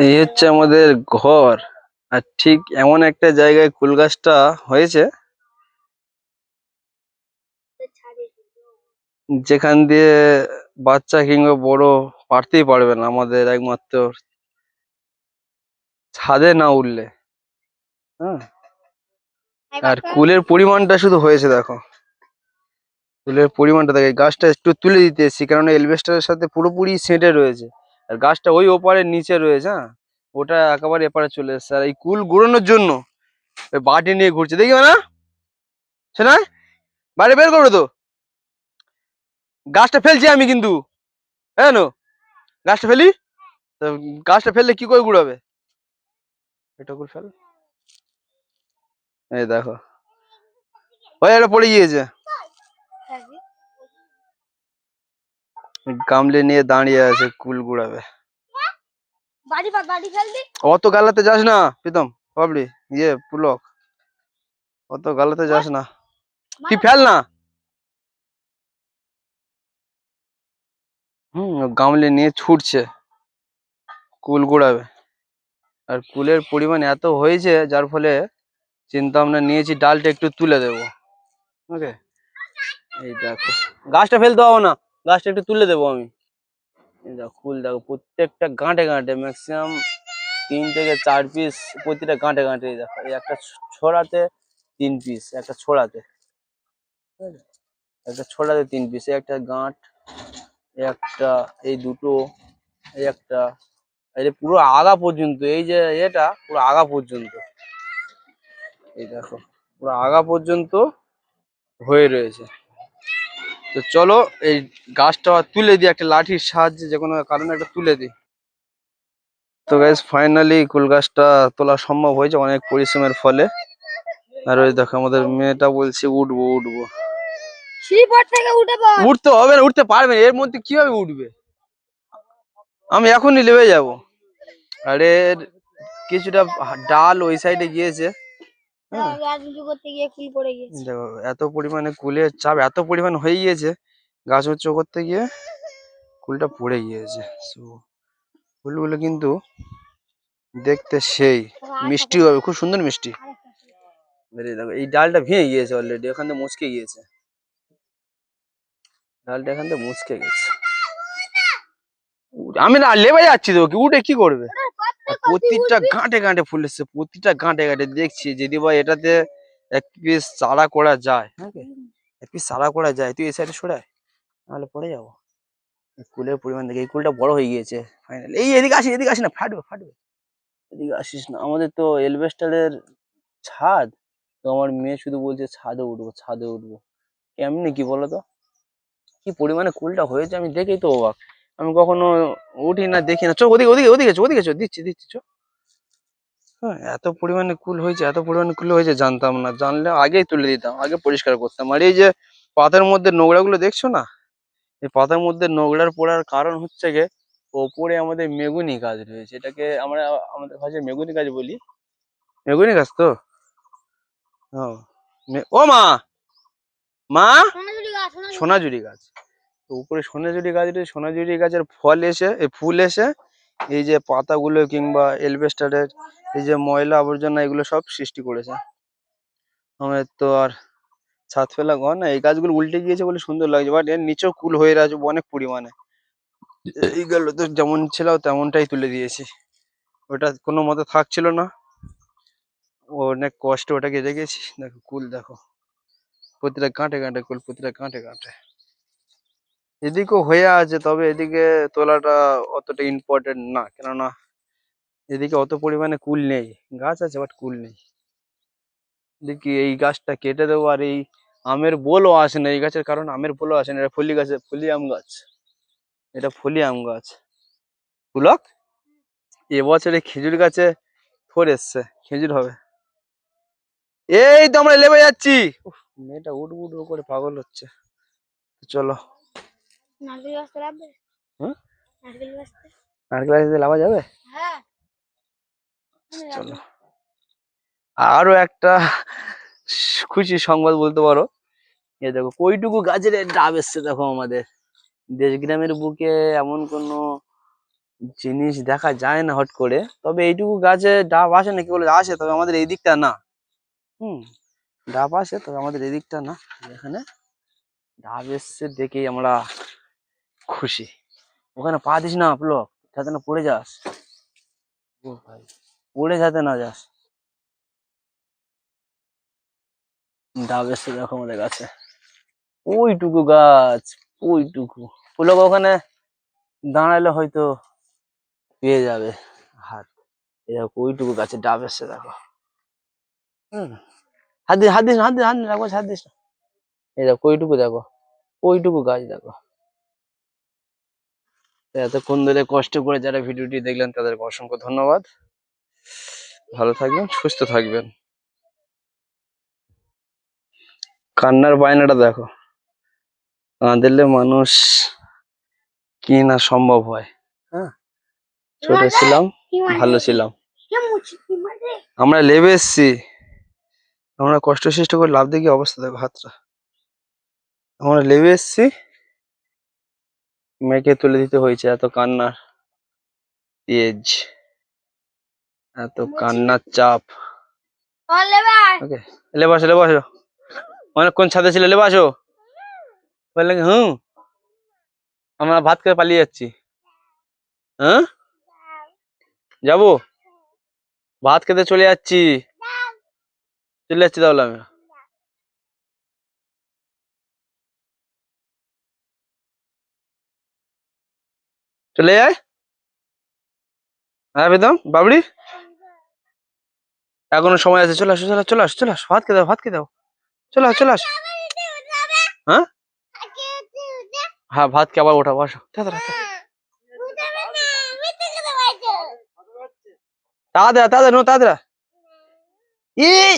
এই হচ্ছে আমাদের ঘর। আর ঠিক এমন একটা জায়গায় কুল গাছটা হয়েছে যেখান দিয়ে বাচ্চা কিংবা বড় পারতেই পারবে না, আমাদের একমাত্র ছাদে না উঠলে। হ্যাঁ, আর কুলের পরিমাণটা শুধু হয়েছে দেখো, কুলের পরিমাণটা দেখো। এই গাছটা একটু তুলে দিতে এসেছি কারণ এলবেস্টারের সাথে পুরোপুরি সেঁটে রয়েছে, আর গাছটা ওই ওপারের নিচে রয়েছে। হ্যাঁ, ওটা একেবারে এপারে চলে এসছে, আর এই কুল গুড়ানোর জন্য ওই বাটি নিয়ে ঘুরছে, দেখবে না সেটা বাইরে বের করবে তো। গাছটা ফেলছি আমি কিন্তু, হ্যাঁ নো, গাছটা ফেলি তো, গাছটা ফেললে কি করে গুড়াবে, এটা করে ফেল। এই দেখো ওই একটা পড়ে গিয়েছে, গামলে নিয়ে দাঁড়িয়ে আছে, কুল গুড়াবে। অত গালাতে যাস না প্রীতম, বাবলি, পুলক, অত গালাতে যাস না, তুই ফেল না। গামলে নিয়ে ছুটছে, কুল গুড়াবে। আর কুলের পরিমাণ এত হয়েছে যার ফলে চিন্তা ভাবনা নিয়েছি ডালটা একটু তুলে দেবো। ওকে, এই দেখো গাছটা ফেলতে হবে না, গাছটা একটু তুলে দেবো আমি। এই দেখো কুল দেখো, প্রত্যেকটা গাঁটে গাঁটে ম্যাক্সিমাম 3 থেকে 4 পিস প্রতিটা গাঁটে গাঁটে। এই দেখো, এই একটা ছড়াতে 3 পিস, একটা ছড়াতে, একটা ছড়াতে 3 পিস, একটা গাঁট, একটা, এই দুটো, এই একটা, এই যে পুরো আগা পর্যন্ত, এই যে এটা পুরো আগা পর্যন্ত, এই দেখো পুরো আগা পর্যন্ত হয়ে রয়েছে। তো চলো এই গাছটা তুলে দিই একটা লাঠির সাহায্যে, যে কোনো কারণে একটা তুলে দিই। তো গাইস ফাইনালি কুল গাছটা তোলা সম্ভব হয়েছে অনেক পরিশ্রমের ফলে। আর ওই দেখো আমাদের মেয়েটা বলছে উঠবো উঠবো, উঠতে হবে না, উঠতে পারবে না, এর মধ্যে কিভাবে উঠবে, আমি এখনই নেমে যাব। আর এর কিছুটা ডাল ওই সাইডে গিয়েছে। দেখো এত পরিমাণে কুলের চাপ এত পরিমাণ হয়ে গিয়েছে, গাছ উচ্চ করতে গিয়ে কুলটা পড়ে গিয়েছে। ফুলগুলো কিন্তু দেখতে সেই মিষ্টি হবে, খুব সুন্দর মিষ্টি। দেখো এই ডালটা ভেঙে গিয়েছে অলরেডি, ওখান থেকে মুচকে গিয়েছে, ডালটা এখান থেকে মুচকে গেছে। আমি না লেবে যাচ্ছি তো, উঠে কি করবে। প্রতিটা গাঁটে গাঁটে ফুল এসছে, প্রতিটা গাঁটে গাঁটে দেখছি যদি বা এটাতে এক পিস চারা করা যায়। হ্যাঁ, এক পিস চারা করা যায়, তুই এই সাইডে সরায়, নাহলে পড়ে যাবো। কুলের পরিমাণ দেখে এই কুলটা বড় হয়ে গিয়েছে ফাইনালি। এই এদিকে আসি না, ফাটবে ফাটবে, এদিকে আসিস না। আমাদের তো এলবেস্টারের ছাদ, তো আমার মেয়ে শুধু বলছে ছাদে উঠবো ছাদে উঠবো। কেমনি কি বলতো, কি পরিমাণে কুলটা হয়েছে আমি দেখেই তো অবাক। আমি কখনো উঠি না, দেখি না। চো ওদিকে ওদিকে ওদিকে চো, ওদিকে চো, দিচ্ছি দিচ্ছি চো। হ্যাঁ, এত পরিমাণে কুল হয়েছে, এত পরিমাণে কুল হয়েছে জানতাম না, জানলে আগেই তুলে দিতাম, আগে পরিষ্কার করতাম। আর এই যে পাতার মধ্যে নোংরা গুলো দেখছো না, এই পাতার মধ্যে নোংরার পড়ার কারণ হচ্ছে গিয়ে ওপরে আমাদের মেগুনি গাছ রয়েছে, এটাকে আমরা আমাদের ভাষায় মেগুনি গাছ বলি। মেগুনি গাছ তো, হ্যাঁ। ও মা, মা, সোনাঝুরি গাছ। তো উপরে সোনাঝুরি গাছ রয়েছে, সোনাঝুরি গাছের ফল এসে, এই ফুল এসে এই যে পাতাগুলো কিংবা এলবেস্টারের এই যে ময়লা আবর্জনা এগুলো সব সৃষ্টি করেছে। আমাদের তো আর ছাদ ফেলা ঘর না, এই গাছগুলো উল্টে গিয়েছে বলে সুন্দর লাগছে, বাট এর নিচেও কুল হয়ে আছে অনেক পরিমাণে। এইগুলো তো যেমন ছিল তেমনটাই তুলে দিয়েছি, ওটা কোনো মতে থাকছিল না, অনেক কষ্টে ওটাকে রেখেছি। দেখো কুল দেখো, প্রতিটা গাঁটে গাঁটে কুল, প্রতিটা গাঁটে গাঁটে। এদিকেও হয়ে আছে, তবে এদিকে তোলাটা অতটা ইম্পর্টেন্ট না, কেননা এদিকে অত পরিমাণে কুল নেই, গাছ আছে বাট কুল নেই। দেখি এই গাছটা কেটে দেবো। আর এই আমের বোলও আসে না এই গাছের, কারণ আমের বোলও আসে না, এটা ফলি গাছে, ফলি আম গাছ, এটা ফলি আম গাছ। পুলক, এবছরে খেজুর গাছে ফল এসছে, খেজুর হবে। এই তো আমরা লেবে যাচ্ছি। উফ, মেয়েটা উঠবো উঠবো করে পাগল হচ্ছে। চলো, হ্যাঁ নারকেল গাছ দিয়ে লাভা যাবে। চলো, আরো একটা খুশি সংবাদ বলতে পারো। এ দেখো কইটুকু গাছের ডাব এসছে দেখো। আমাদের দেশ গ্রামের বুকে এমন কোনো জিনিস দেখা যায় না হট করে, তবে এইটুকু গাছে ডাব আসে নাকি বলে আসে, তবে আমাদের এই দিকটা না। ডাব আসে, তবে আমাদের এই দিকটা না। এখানে ডাব এসছে দেখেই আমরা খুশি। ওখানে পা দিস না পুলক, যাতে না পড়ে যাস। ও ভাই, পড়ে যাতে না যাস। ডাব এসছে দেখো আমাদের গাছে, ওইটুকু গাছ, ওইটুকু। পুলক ওখানে দাঁড়ালে হয়তো পেয়ে যাবে হাত। এই দেখো ওইটুকু গাছে ডাব এসছে দেখো। হাত দিস, হাত দিস না, হাত দিস, হাত দিস না, হাত দিস না। এই দেখো ওইটুকু দেখো, ওইটুকু গাছ দেখো। এতক্ষণ ধরে কষ্ট করে যারা ভিডিওটি দেখলেন তাদেরকে অসংখ্য ধন্যবাদ। ভালো থাকবেন, সুস্থ থাকবেন। কান্নার বায়নাটা দেখো, কাঁদলে মানুষ কি না সম্ভব হয়। হ্যাঁ, ছোট ছিলাম, ভালো ছিলাম। আমরা লেবে এসছি, আমরা কষ্ট সৃষ্ট করে লাভ দেখি অবস্থা দেখো হাতটা। আমরা লেবে এসছি, মেয়েকে তুলে দিতে হয়েছে। এত কান্নার এজ, এত কান্নার চাপ। ওকে, লেবে আসো, লেবে আসো। অনেকক্ষণ ছাদে ছিল, লেবে আসো। বললেন আমরা ভাত খেয়ে পালিয়ে যাচ্ছি। হ্যাঁ, যাবো, ভাত খেতে চলে যাচ্ছি। চলে যাচ্ছি তাহলে আমি। চলে যায়। হ্যাঁ বেদম বাবড়ি, এখনো সময় আছে, চলে আসো, চলে আসো, চলে আসো, চলে আসো, ভাত খেয়ে দাও, ভাত খেয়ে দাও, চলে আসো, চলে আসো। হ্যাঁ হ্যাঁ, ভাত খেয়ে আবার ওঠাবো, আসো তাড়াতাড়ি, তাড়াতাড়ি, তাড়াতাড়ি, তাড়াতাড়ি। এই